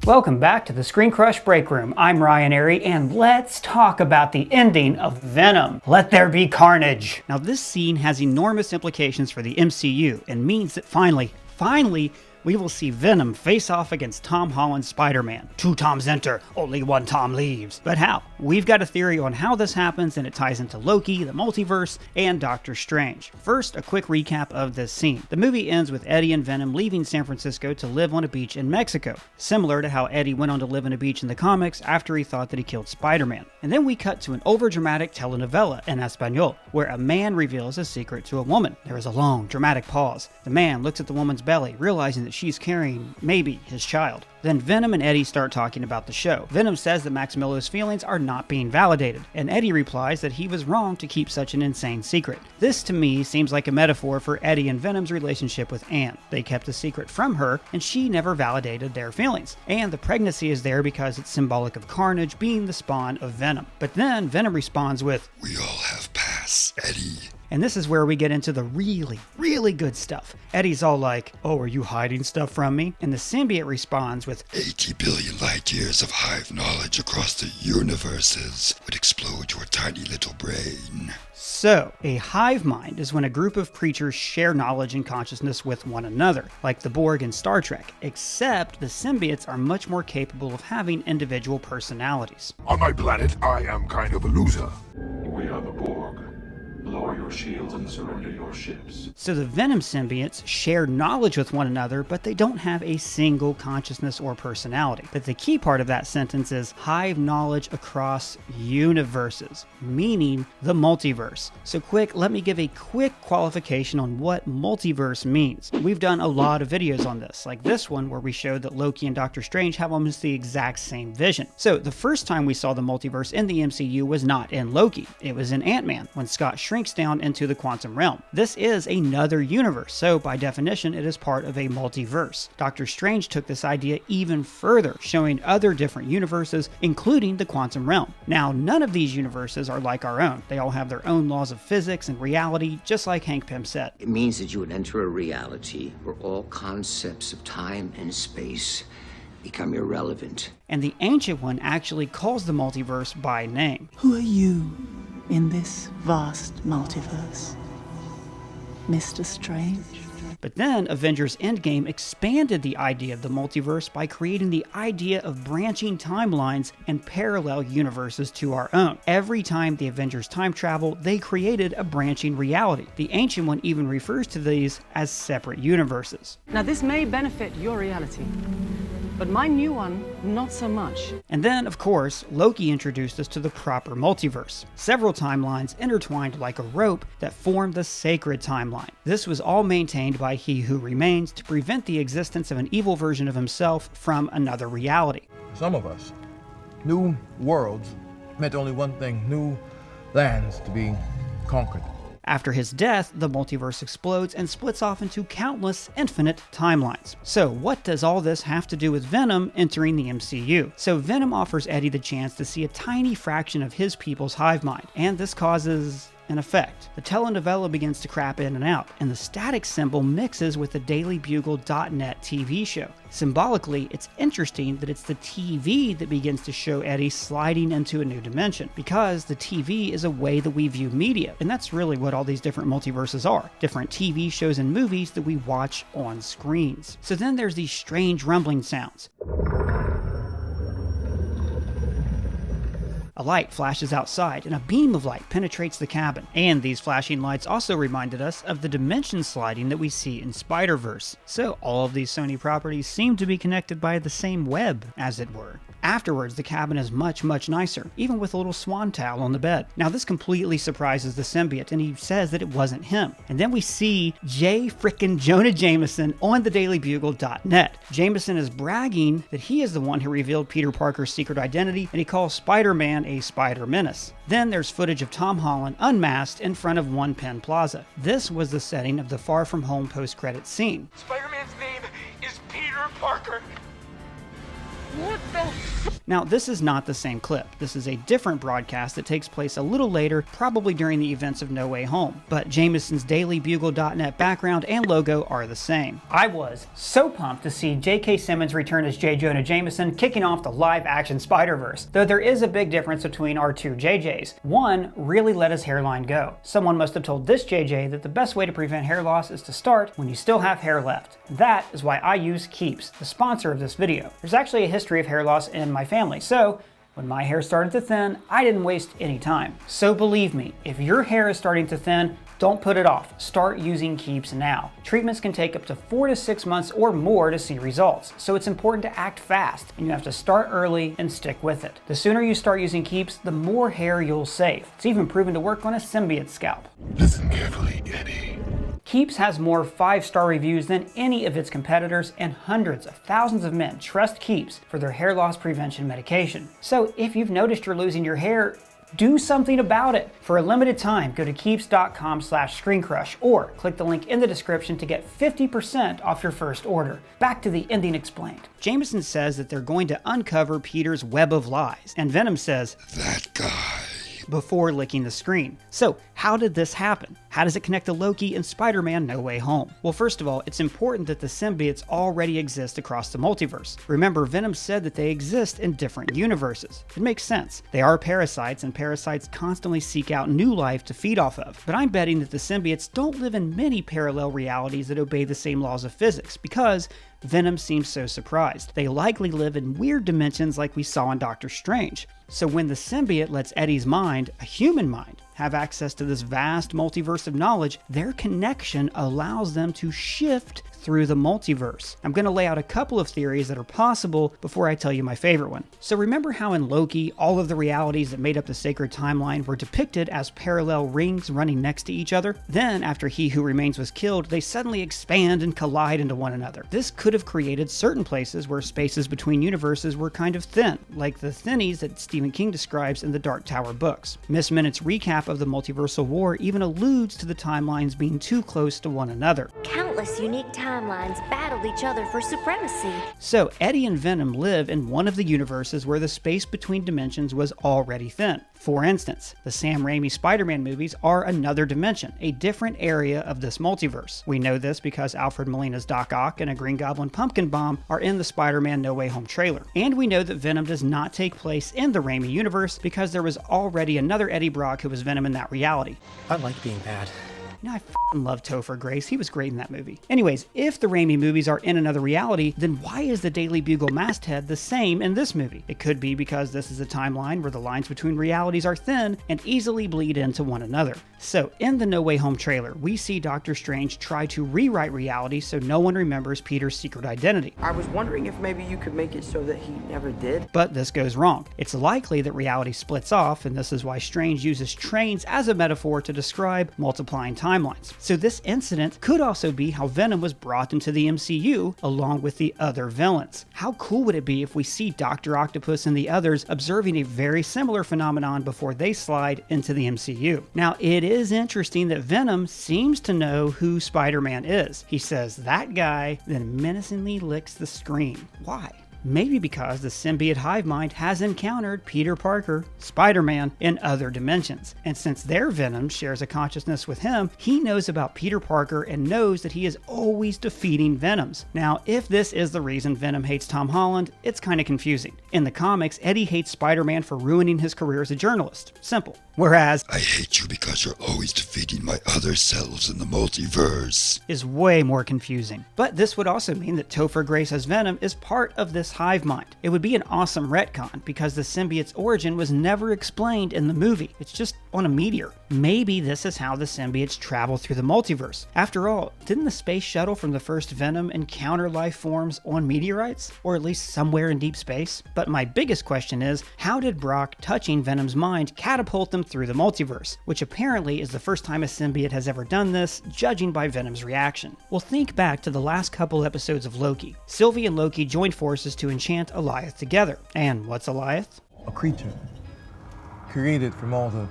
Welcome back to the Screen Crush Break Room. I'm Ryan Airy, and let's talk about the ending of Venom. Let there be carnage. Now, this scene has enormous implications for the MCU and means that finally, we will see Venom face off against Tom Holland's Spider-Man. 2 Toms enter, only 1 Tom leaves. But how? We've got a theory on how this happens, and it ties into Loki, the multiverse, and Doctor Strange. First, a quick recap of this scene. The movie ends with Eddie and Venom leaving San Francisco to live on a beach in Mexico, similar to how Eddie went on to live on a beach in the comics after he thought that he killed Spider-Man. And then we cut to an overdramatic telenovela in Espanol, where a man reveals a secret to a woman. There is a long, dramatic pause. The man looks at the woman's belly, realizing that she's carrying, maybe, his child. Then Venom and Eddie start talking about the show. Venom says that Maximilia's feelings are not being validated, and Eddie replies that he was wrong to keep such an insane secret. This, to me, seems like a metaphor for Eddie and Venom's relationship with Anne. They kept a secret from her, and she never validated their feelings. And the pregnancy is there because it's symbolic of Carnage being the spawn of Venom. But then Venom responds with, "We all have past, Eddie." And this is where we get into the really good stuff. Eddie's all like, "Oh, are you hiding stuff from me?" And the symbiote responds with, 80 billion light years of hive knowledge across the universes would explode your tiny little brain. So, a hive mind is when a group of creatures share knowledge and consciousness with one another, like the Borg in Star Trek, except the symbiotes are much more capable of having individual personalities. On my planet, I am kind of a loser. We are the Borg. Lower your shields and surrender your ships. So the Venom symbiotes share knowledge with one another, but they don't have a single consciousness or personality. But the key part of that sentence is hive knowledge across universes, meaning the multiverse. So let me give a quick qualification on what multiverse means. We've done a lot of videos on this, like this one where we showed that Loki and Doctor Strange have almost the exact same vision. So the first time we saw the multiverse in the MCU was not in Loki. It was in Ant-Man, when Scott shrinks down into the quantum realm. This is another universe, so by definition it is part of a multiverse. Doctor Strange took this idea even further, showing other different universes, including the quantum realm. Now, none of these universes are like our own. They all have their own laws of physics and reality, just like Hank Pym said. It means that you would enter a reality where all concepts of time and space become irrelevant. And the Ancient One actually calls the multiverse by name. Who are you in this vast multiverse? Mr. Strange? But then Avengers Endgame expanded the idea of the multiverse by creating the idea of branching timelines and parallel universes to our own. Every time the Avengers time travel, they created a branching reality. The Ancient One even refers to these as separate universes. Now this may benefit your reality, but my new one, not so much. And then, of course, Loki introduced us to the proper multiverse. Several timelines intertwined like a rope that formed the sacred timeline. This was all maintained by He Who Remains to prevent the existence of an evil version of himself from another reality. Some of us, new worlds meant only one thing: new lands to be conquered. After his death, the multiverse explodes and splits off into countless infinite timelines. So what does all this have to do with Venom entering the MCU? So Venom offers Eddie the chance to see a tiny fraction of his people's hive mind, and this causes an effect. The telenovela begins to crap in and out, and the static symbol mixes with the DailyBugle.net TV show. Symbolically, it's interesting that it's the TV that begins to show Eddie sliding into a new dimension, because the TV is a way that we view media, and that's really what all these different multiverses are. Different TV shows and movies that we watch on screens. So then there's these strange rumbling sounds. A light flashes outside, and a beam of light penetrates the cabin. And these flashing lights also reminded us of the dimension sliding that we see in Spider-Verse. So all of these Sony properties seem to be connected by the same web, as it were. Afterwards, the cabin is much nicer, even with a little swan towel on the bed. Now this completely surprises the symbiote, and he says that it wasn't him. And then we see Jonah Jameson on the DailyBugle.net. Jameson is bragging that he is the one who revealed Peter Parker's secret identity, and he calls Spider-Man a Spider Menace. Then there's footage of Tom Holland unmasked in front of One Penn Plaza. This was the setting of the Far From Home post-credits scene. Spider-Man's name is Peter Parker. Now, this is not the same clip. This is a different broadcast that takes place a little later, probably during the events of No Way Home. But Jameson's DailyBugle.net background and logo are the same. I was so pumped to see J.K. Simmons return as J. Jonah Jameson, kicking off the live-action Spider-Verse. Though there is a big difference between our two JJs. One really let his hairline go. Someone must have told this JJ that the best way to prevent hair loss is to start when you still have hair left. That is why I use Keeps, the sponsor of this video. There's actually a history of hair loss in my family, so when my hair started to thin, I didn't waste any time. So believe me, if your hair is starting to thin, don't put it off. Start using Keeps now. Treatments can take up to 4 to 6 months or more to see results, so it's important to act fast, and you have to start early and stick with it. The sooner you start using Keeps, the more hair you'll save. It's even proven to work on a symbiote scalp. Listen carefully, Eddie. Keeps has more 5-star reviews than any of its competitors, and hundreds of thousands of men trust Keeps for their hair loss prevention medication. So if you've noticed you're losing your hair, do something about it. For a limited time, go to keeps.com/screencrush or click the link in the description to get 50% off your first order. Back to the ending explained. Jameson says that they're going to uncover Peter's web of lies, and Venom says, That guy. before licking the screen. So, how did this happen? How does it connect to Loki and Spider-Man No Way Home? Well, first of all, it's important that the symbiotes already exist across the multiverse. Remember, Venom said that they exist in different universes. It makes sense. They are parasites, and parasites constantly seek out new life to feed off of. But I'm betting that the symbiotes don't live in many parallel realities that obey the same laws of physics, because Venom seems so surprised. They likely live in weird dimensions like we saw in Doctor Strange. So when the symbiote lets Eddie's mind, a human mind, have access to this vast multiverse of knowledge, their connection allows them to shift through the multiverse. I'm going to lay out a couple of theories that are possible before I tell you my favorite one. So remember how in Loki, all of the realities that made up the sacred timeline were depicted as parallel rings running next to each other? Then, after He Who Remains was killed, they suddenly expand and collide into one another. This could have created certain places where spaces between universes were kind of thin, like the thinnies that Stephen King describes in the Dark Tower books. Miss Minute's recap of the multiversal war even alludes to the timelines being too close to one another. Countless unique timelines battled each other for supremacy. So Eddie and Venom live in one of the universes where the space between dimensions was already thin. For instance, the Sam Raimi Spider-Man movies are another dimension, a different area of this multiverse. We know this because Alfred Molina's Doc Ock and a Green Goblin pumpkin bomb are in the Spider-Man No Way Home trailer. And we know that Venom does not take place in the Raimi universe because there was already another Eddie Brock who was Venom in that reality. I like being bad. You know, I love Topher Grace. He was great in that movie. Anyways, if the Raimi movies are in another reality, then why is the Daily Bugle masthead the same in this movie? It could be because this is a timeline where the lines between realities are thin and easily bleed into one another. So, in the No Way Home trailer, we see Doctor Strange try to rewrite reality so no one remembers Peter's secret identity. I was wondering if maybe you could make it so that he never did. But this goes wrong. It's likely that reality splits off, and this is why Strange uses trains as a metaphor to describe multiplying timelines. So this incident could also be how Venom was brought into the MCU along with the other villains. How cool would it be if we see Dr. Octopus and the others observing a very similar phenomenon before they slide into the MCU? Now, it is interesting that Venom seems to know who Spider-Man is. He says, "That guy," then menacingly licks the screen. Why? Maybe because the symbiote hive mind has encountered Peter Parker, Spider-Man, in other dimensions. And since their Venom shares a consciousness with him, he knows about Peter Parker and knows that he is always defeating Venoms. Now, if this is the reason Venom hates Tom Holland, it's kind of confusing. In the comics, Eddie hates Spider-Man for ruining his career as a journalist. Simple. Whereas, I hate you because you're always defeating my other selves in the multiverse, is way more confusing. But this would also mean that Topher Grace as Venom is part of this hive mind. It would be an awesome retcon because the symbiote's origin was never explained in the movie. It's just on a meteor. Maybe this is how the symbiotes travel through the multiverse. After all, didn't the space shuttle from the first Venom encounter life forms on meteorites? Or at least somewhere in deep space? But my biggest question is, how did Brock touching Venom's mind catapult them through the multiverse? Which apparently is the first time a symbiote has ever done this, judging by Venom's reaction. Well, think back to the last couple episodes of Loki. Sylvie and Loki joined forces to enchant Alioth together. And what's Alioth? A creature created from all the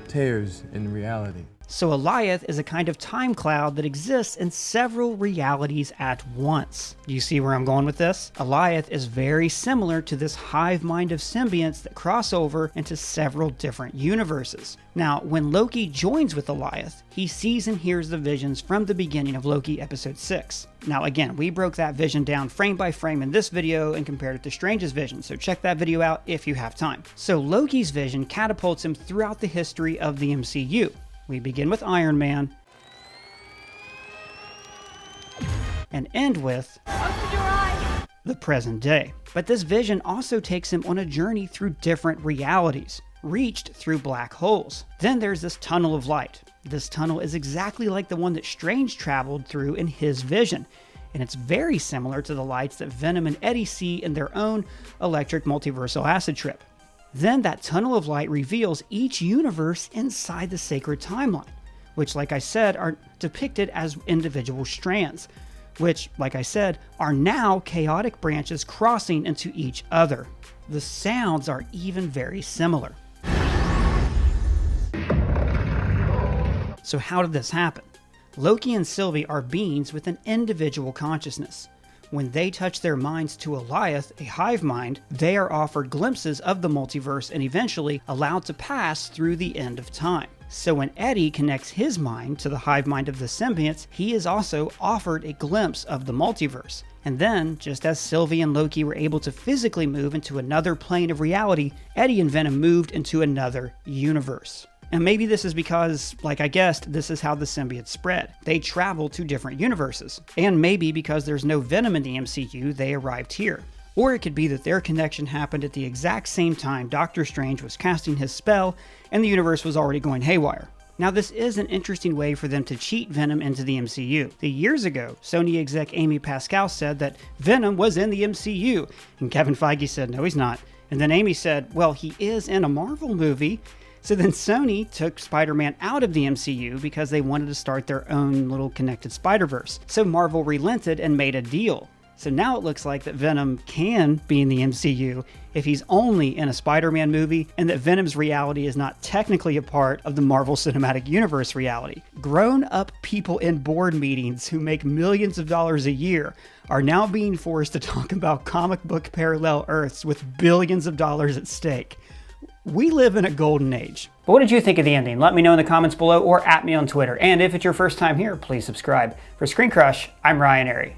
tears in reality. So Alioth is a kind of time cloud that exists in several realities at once. Do you see where I'm going with this? Alioth is very similar to this hive mind of symbionts that cross over into several different universes. Now, when Loki joins with Alioth, he sees and hears the visions from the beginning of Loki episode 6. Now again, we broke that vision down frame by frame in this video and compared it to Strange's vision, so check that video out if you have time. So Loki's vision catapults him throughout the history of the MCU. We begin with Iron Man and end with the present day. But this vision also takes him on a journey through different realities, reached through black holes. Then there's this tunnel of light. This tunnel is exactly like the one that Strange traveled through in his vision, and it's very similar to the lights that Venom and Eddie see in their own electric multiversal acid trip. Then that tunnel of light reveals each universe inside the sacred timeline, which, like I said, are depicted as individual strands, which, like I said, are now chaotic branches crossing into each other. The sounds are even very similar. So how did this happen? Loki and Sylvie are beings with an individual consciousness. When they touch their minds to Alioth, a hive mind, they are offered glimpses of the multiverse and eventually allowed to pass through the end of time. So when Eddie connects his mind to the hive mind of the symbionts, he is also offered a glimpse of the multiverse. And then, just as Sylvie and Loki were able to physically move into another plane of reality, Eddie and Venom moved into another universe. And maybe this is because, like I guessed, this is how the symbiotes spread. They travel to different universes. And maybe because there's no Venom in the MCU, they arrived here. Or it could be that their connection happened at the exact same time Doctor Strange was casting his spell and the universe was already going haywire. Now this is an interesting way for them to cheat Venom into the MCU. Years ago, Sony exec Amy Pascal said that Venom was in the MCU, and Kevin Feige said no he's not. And then Amy said, well, he is in a Marvel movie. So then Sony took Spider-Man out of the MCU because they wanted to start their own little connected Spider-Verse. So Marvel relented and made a deal. So now it looks like that Venom can be in the MCU if he's only in a Spider-Man movie, and that Venom's reality is not technically a part of the Marvel Cinematic Universe reality. Grown-up people in board meetings who make millions of dollars a year are now being forced to talk about comic book parallel Earths with billions of dollars at stake. We live in a golden age. But what did you think of the ending? Let me know in the comments below or at me on Twitter. And if it's your first time here, please subscribe. For Screen Crush, I'm Ryan Airy.